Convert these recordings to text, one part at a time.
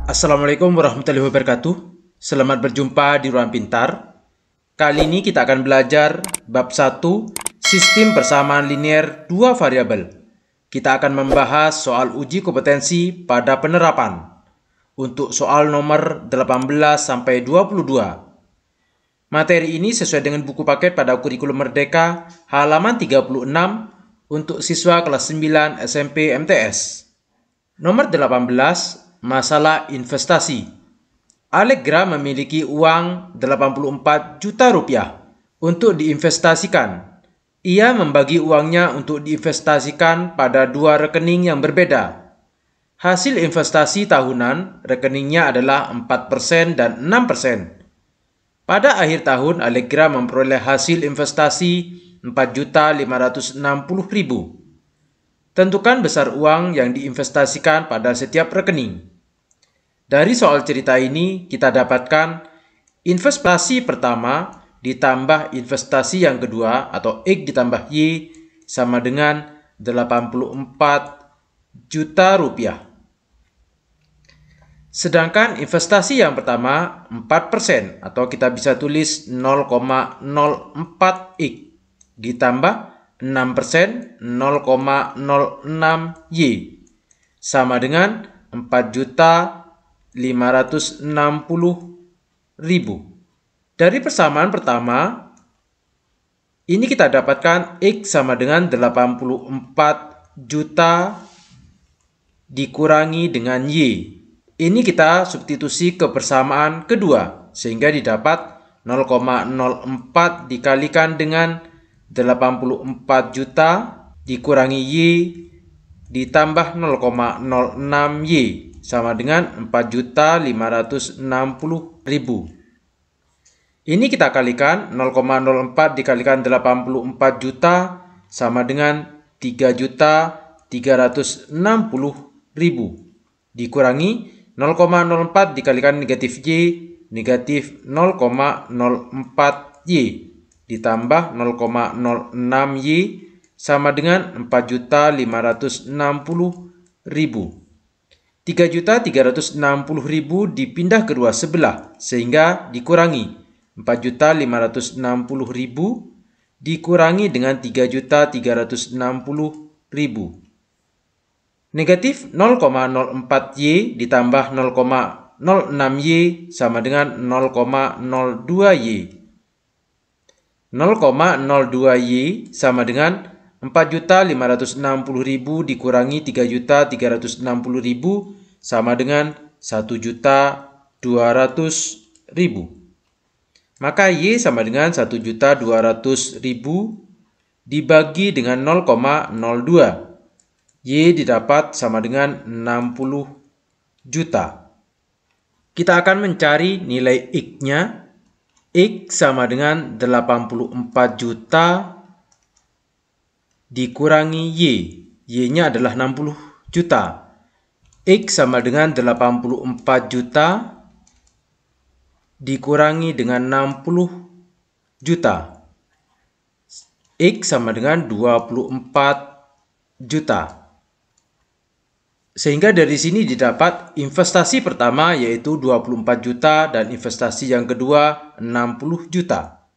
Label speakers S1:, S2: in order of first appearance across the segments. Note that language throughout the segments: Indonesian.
S1: Assalamualaikum warahmatullahi wabarakatuh. Selamat berjumpa di Ruang Pintar. Kali ini kita akan belajar bab 1, sistem persamaan linear dua variabel. Kita akan membahas soal uji kompetensi pada penerapan. Untuk soal nomor 18 sampai 22. Materi ini sesuai dengan buku paket pada kurikulum Merdeka halaman 36 untuk siswa kelas 9 SMP MTS. Nomor 18, masalah investasi. Allegra memiliki uang 84 juta rupiah untuk diinvestasikan. Ia membagi uangnya untuk diinvestasikan pada dua rekening yang berbeda. Hasil investasi tahunan rekeningnya adalah 4% dan 6%. Pada akhir tahun, Allegra memperoleh hasil investasi 4.560.000. Tentukan besar uang yang diinvestasikan pada setiap rekening. Dari soal cerita ini, kita dapatkan investasi pertama ditambah investasi yang kedua atau X ditambah Y sama dengan 84 juta rupiah. Sedangkan investasi yang pertama 4% atau kita bisa tulis 0,04 X ditambah 6% 0,06 Y sama dengan 4.560.000. Dari persamaan pertama, ini kita dapatkan X sama dengan 84 juta dikurangi dengan Y. Ini kita substitusi ke persamaan kedua, sehingga didapat 0,04 dikalikan dengan 84 juta dikurangi Y ditambah 0,06 Y sama dengan 4.560.000. Ini kita kalikan 0,04 dikalikan 84 juta sama dengan 3.360.000 dikurangi 0,04 dikalikan negatif Y negatif 0,04 Y ditambah 0,06 Y sama dengan 4.560.000. 3.360.000 dipindah kedua sebelah sehingga dikurangi 4.560.000 dikurangi dengan 3.360.000. Negatif 0,04 Y ditambah 0,06 Y sama dengan 0,02 Y. 0,02 Y sama dengan 4.560.000 dikurangi 3.360.000 sama dengan 1.200.000. Maka Y sama dengan 1.200.000 dibagi dengan 0,02. Y didapat sama dengan 60 juta. Kita akan mencari nilai X-nya. X sama dengan 84 juta dikurangi Y. Y-nya adalah 60 juta. X sama dengan 84 juta dikurangi dengan 60 juta. X sama dengan 24 juta. Sehingga dari sini didapat investasi pertama yaitu 24 juta dan investasi yang kedua 60 juta.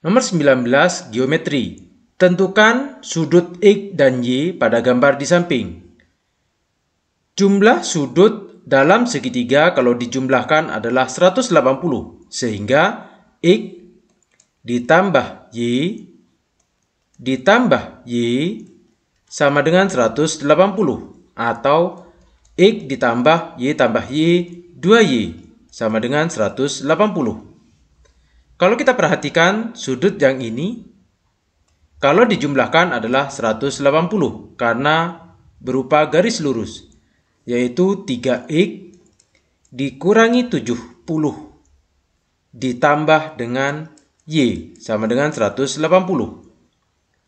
S1: Nomor 19, geometri. Tentukan sudut X dan Y pada gambar di samping. Jumlah sudut dalam segitiga kalau dijumlahkan adalah 180, sehingga X ditambah Y ditambah Y sama dengan 180, atau X ditambah Y tambah Y 2Y sama dengan 180. Kalau kita perhatikan sudut yang ini, kalau dijumlahkan adalah 180 karena berupa garis lurus, yaitu 3X dikurangi 70 ditambah dengan Y sama dengan 180.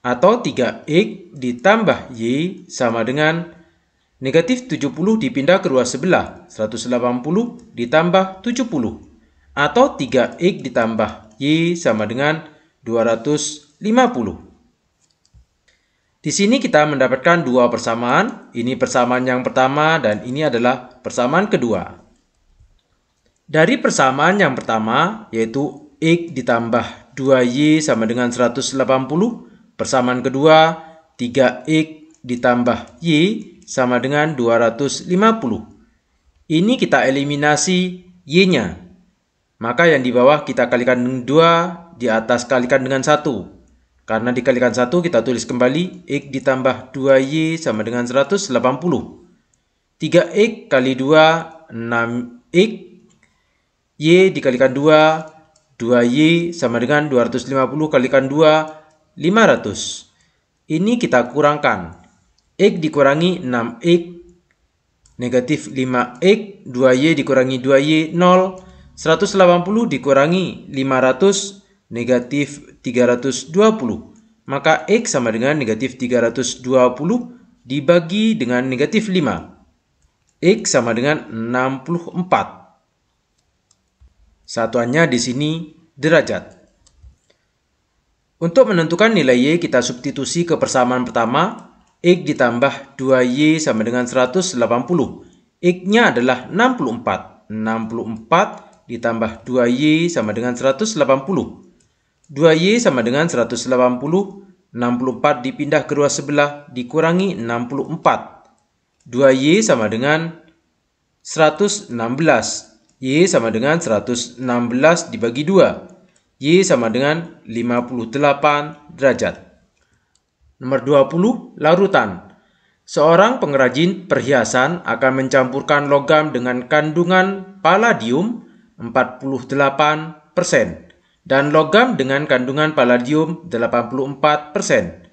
S1: Atau 3X ditambah Y sama dengan negatif 70 dipindah kedua sebelah, 180 ditambah 70. Atau 3X ditambah Y sama dengan 250. Di sini kita mendapatkan dua persamaan. Ini persamaan yang pertama dan ini adalah persamaan kedua. Dari persamaan yang pertama, yaitu X ditambah 2Y sama dengan 180. Persamaan kedua, 3X ditambah Y sama dengan 250. Ini kita eliminasi Y-nya. Maka yang di bawah kita kalikan dengan 2, di atas kalikan dengan 1. Karena dikalikan 1, kita tulis kembali X ditambah 2Y sama dengan 180. 3X kali 2, 6X. Y dikalikan 2, 2Y sama dengan 250 kalikan 2, 500. Ini kita kurangkan. X dikurangi 6X, negatif 5X, 2Y dikurangi 2Y, 0. 180 dikurangi 500, negatif 320. Maka X sama dengan negatif 320 dibagi dengan negatif 5. X sama dengan 64. Satuannya di sini derajat. Untuk menentukan nilai Y, kita substitusi ke persamaan pertama. X ditambah 2Y sama dengan 180. X-nya adalah 64. 64 ditambah 2Y sama dengan 180. 2Y sama dengan 180. 64 dipindah kedua sebelah dikurangi 64. 2Y sama dengan 116. Y sama dengan 116 dibagi 2. Y sama dengan 58 derajat. Nomor 20, larutan. Seorang pengrajin perhiasan akan mencampurkan logam dengan kandungan palladium 48% dan logam dengan kandungan palladium 84%.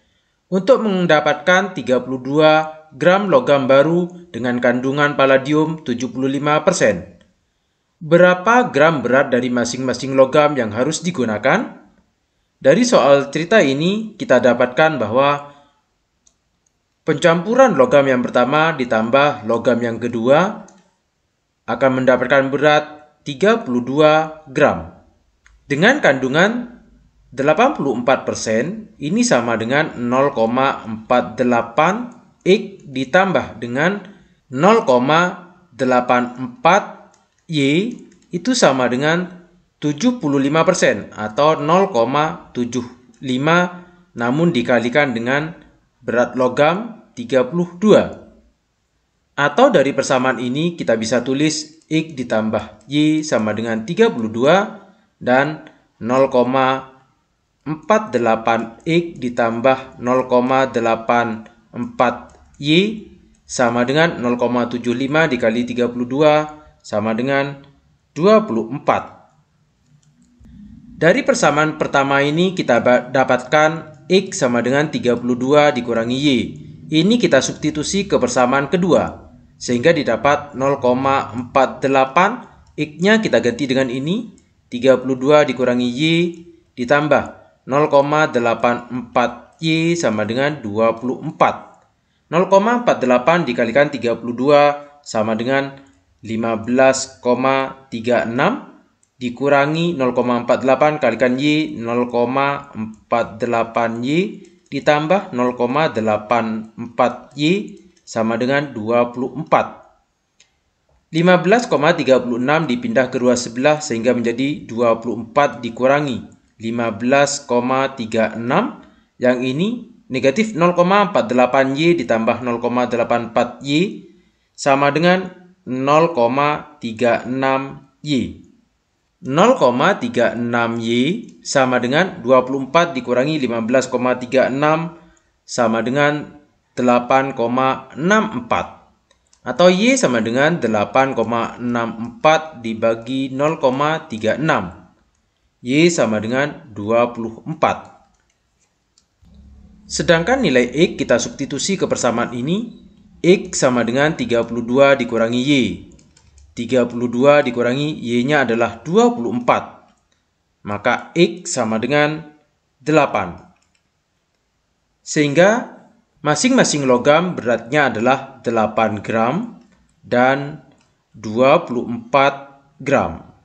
S1: Untuk mendapatkan 32 gram logam baru dengan kandungan palladium 75%. Berapa gram berat dari masing-masing logam yang harus digunakan? Dari soal cerita ini, kita dapatkan bahwa pencampuran logam yang pertama ditambah logam yang kedua akan mendapatkan berat 32 gram. Dengan kandungan 84%, ini sama dengan 0,48 X ditambah dengan 0,84 Y itu sama dengan 75% atau 0,75 namun dikalikan dengan berat logam 32. Atau dari persamaan ini kita bisa tulis X ditambah Y sama dengan 32 dan 0,48 X ditambah 0,84 Y sama dengan 0,75 dikali 32 sama dengan 24. Dari persamaan pertama ini kita dapatkan X sama dengan 32 dikurangi Y. Ini kita substitusi ke persamaan kedua. Sehingga didapat 0,48. X-nya kita ganti dengan ini. 32 dikurangi Y ditambah 0,84 Y sama dengan 24. 0,48 dikalikan 32 sama dengan 15,36 dikurangi 0,48 kalikan Y 0,48 Y ditambah 0,84 Y sama dengan 24. 15,36 dipindah kedua sebelah sehingga menjadi 24 dikurangi 15,36 yang ini negatif 0,48 Y ditambah 0,84 Y sama dengan 0,36 Y. 0,36 Y sama dengan 24 dikurangi 15,36 sama dengan 8,64. Atau Y sama dengan 8,64 dibagi 0,36. Y sama dengan 24. Sedangkan nilai X kita substitusi ke persamaan ini. X sama dengan 32 dikurangi Y. 32 dikurangi Y-nya adalah 24. Maka X sama dengan 8. Sehingga masing-masing logam beratnya adalah 8 gram dan 24 gram.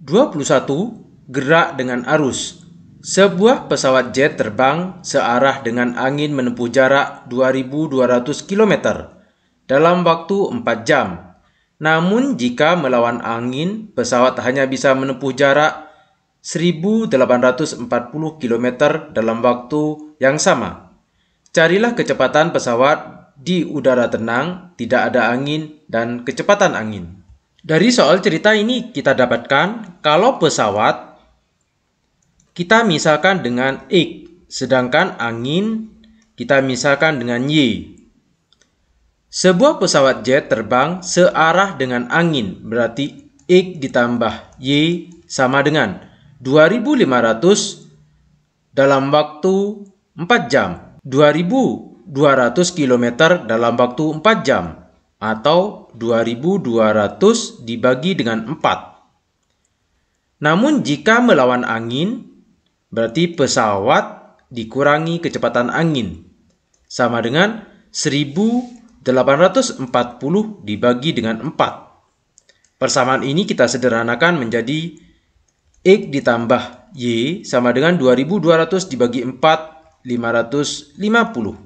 S1: 21. Gerak dengan arus. Sebuah pesawat jet terbang searah dengan angin menempuh jarak 2.200 km dalam waktu 4 jam. Namun jika melawan angin, pesawat hanya bisa menempuh jarak 1.840 km dalam waktu yang sama. Carilah kecepatan pesawat di udara tenang, tidak ada angin, dan kecepatan angin. Dari soal cerita ini kita dapatkan kalau pesawat kita misalkan dengan X, sedangkan angin kita misalkan dengan Y. Sebuah pesawat jet terbang searah dengan angin, berarti X ditambah Y sama dengan 2.500 dalam waktu 4 jam, 2.200 km dalam waktu 4 jam, atau 2.200 dibagi dengan 4. Namun jika melawan angin, berarti pesawat dikurangi kecepatan angin, sama dengan 1.840 dibagi dengan 4. Persamaan ini kita sederhanakan menjadi X ditambah Y sama dengan 2.200 dibagi 4, 550.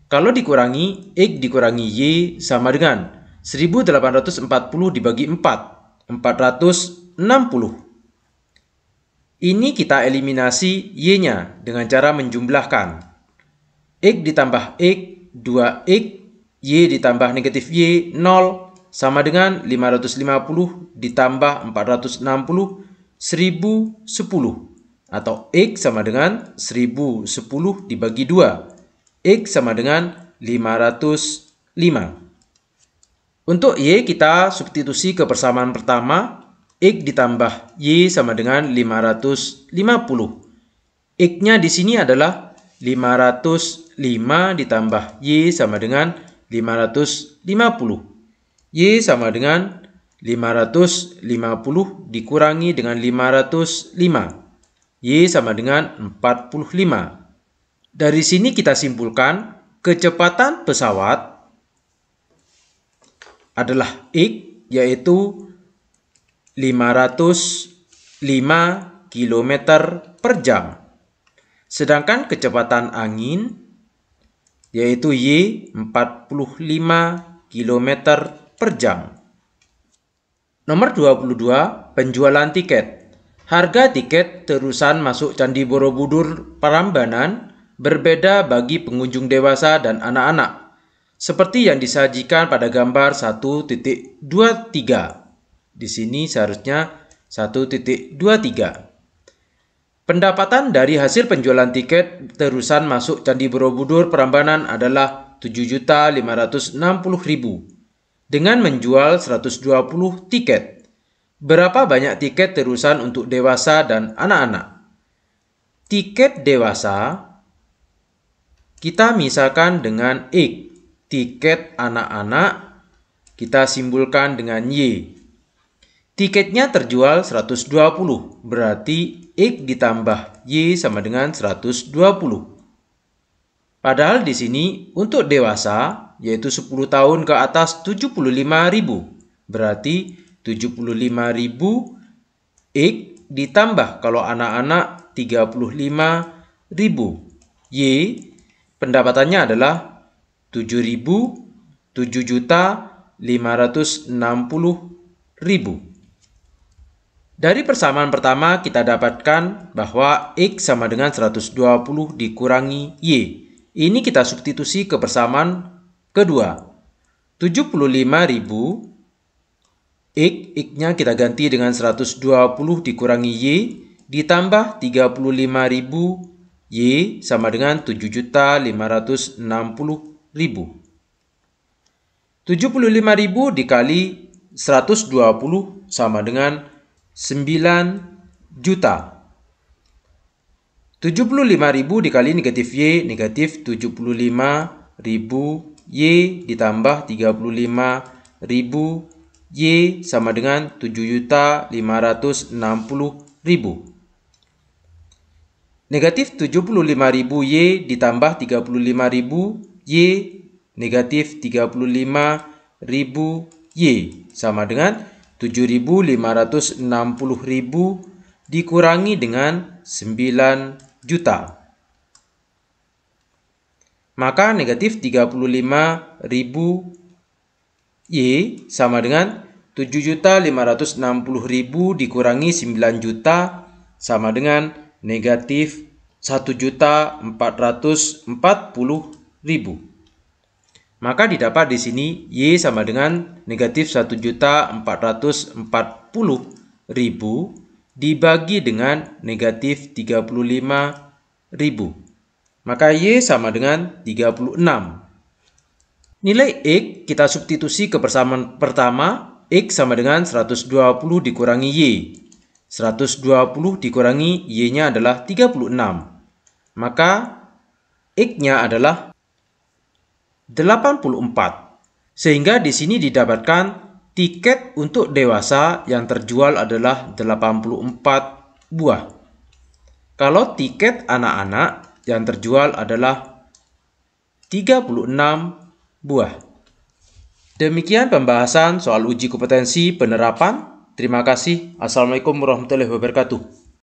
S1: Kalau dikurangi, X dikurangi Y sama dengan 1.840 dibagi 4, 460. Ini kita eliminasi Y-nya dengan cara menjumlahkan. X ditambah X, 2X, Y ditambah negatif Y, 0, sama dengan 550 ditambah 460, 1.010. Atau X sama dengan 1.010 dibagi 2. X sama dengan 505. Untuk Y kita substitusi ke persamaan pertama. X ditambah Y sama dengan 550. X-nya di sini adalah 505 ditambah Y sama dengan 550. Y sama dengan 550 dikurangi dengan 505. Y sama dengan 45. Dari sini kita simpulkan kecepatan pesawat adalah X, yaitu 505 km per jam. Sedangkan kecepatan angin yaitu Y 45 km per jam. Nomor 22, penjualan tiket. Harga tiket terusan masuk Candi Borobudur Prambanan berbeda bagi pengunjung dewasa dan anak-anak, seperti yang disajikan pada gambar 1.23. Di sini seharusnya 1.23. Pendapatan dari hasil penjualan tiket terusan masuk Candi Borobudur Prambanan adalah 7.560.000 dengan menjual 120 tiket. Berapa banyak tiket terusan untuk dewasa dan anak-anak? Tiket dewasa kita misalkan dengan X. Tiket anak-anak kita simbolkan dengan Y. Tiketnya terjual 120, berarti X ditambah Y sama dengan 120. Padahal di sini untuk dewasa, yaitu 10 tahun ke atas 75.000, berarti 75.000 X ditambah kalau anak-anak 35.000. Y pendapatannya adalah 7.560.000. Dari persamaan pertama kita dapatkan bahwa X sama dengan 120 dikurangi Y. Ini kita substitusi ke persamaan kedua. 75.000 X-nya kita ganti dengan 120 dikurangi Y ditambah 35.000 Y sama dengan 7.560.000. 75.000 dikali 120 sama dengan 9 juta. 75.000 dikali negatif Y, negatif 75.000 Y ditambah 35.000 Y sama dengan 7.560.000. Negatif 75.000 Y ditambah 35.000 Y negatif 35.000 Y sama dengan 7.560.000 dikurangi dengan 9 juta. Maka negatif 35.000 Y sama dengan 7.560.000 dikurangi 9 juta sama dengan negatif 1.440.000. Maka didapat di sini Y sama dengan negatif 1.440.000 dibagi dengan negatif 35.000. Maka Y sama dengan 36. Nilai X kita substitusi ke persamaan pertama. X sama dengan 120 dikurangi Y. 120 dikurangi Y-nya adalah 36. Maka X-nya adalah 84. Sehingga di sini didapatkan tiket untuk dewasa yang terjual adalah 84 buah. Kalau tiket anak-anak yang terjual adalah 36 buah. Demikian pembahasan soal uji kompetensi penerapan. Terima kasih. Assalamualaikum warahmatullahi wabarakatuh.